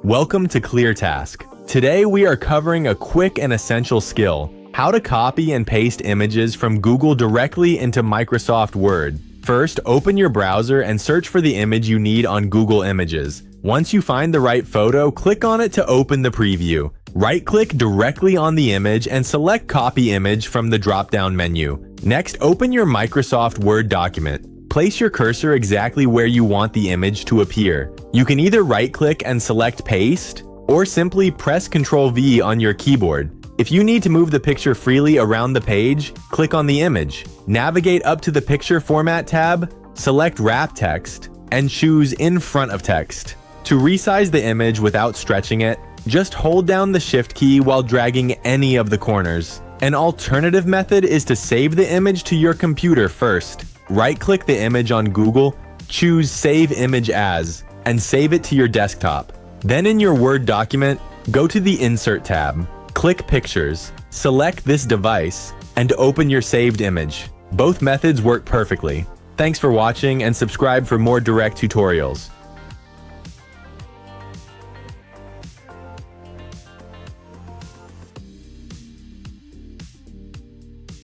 Welcome to ClearTask. Today we are covering a quick and essential skill: how to copy and paste images from Google directly into Microsoft Word. First, open your browser and search for the image you need on Google Images. Once you find the right photo, click on it to open the preview. Right-click directly on the image and select Copy Image from the drop-down menu. Next, open your Microsoft Word document. Place your cursor exactly where you want the image to appear. You can either right-click and select Paste, or simply press Ctrl-V on your keyboard. If you need to move the picture freely around the page, click on the image. Navigate up to the Picture Format tab, select Wrap Text, and choose In Front of Text. To resize the image without stretching it, just hold down the Shift key while dragging any of the corners. An alternative method is to save the image to your computer first. Right-click the image on Google, choose Save Image As, and save it to your desktop. Then in your Word document, go to the Insert tab, click Pictures, select this device, and open your saved image. Both methods work perfectly. Thanks for watching and subscribe for more direct tutorials.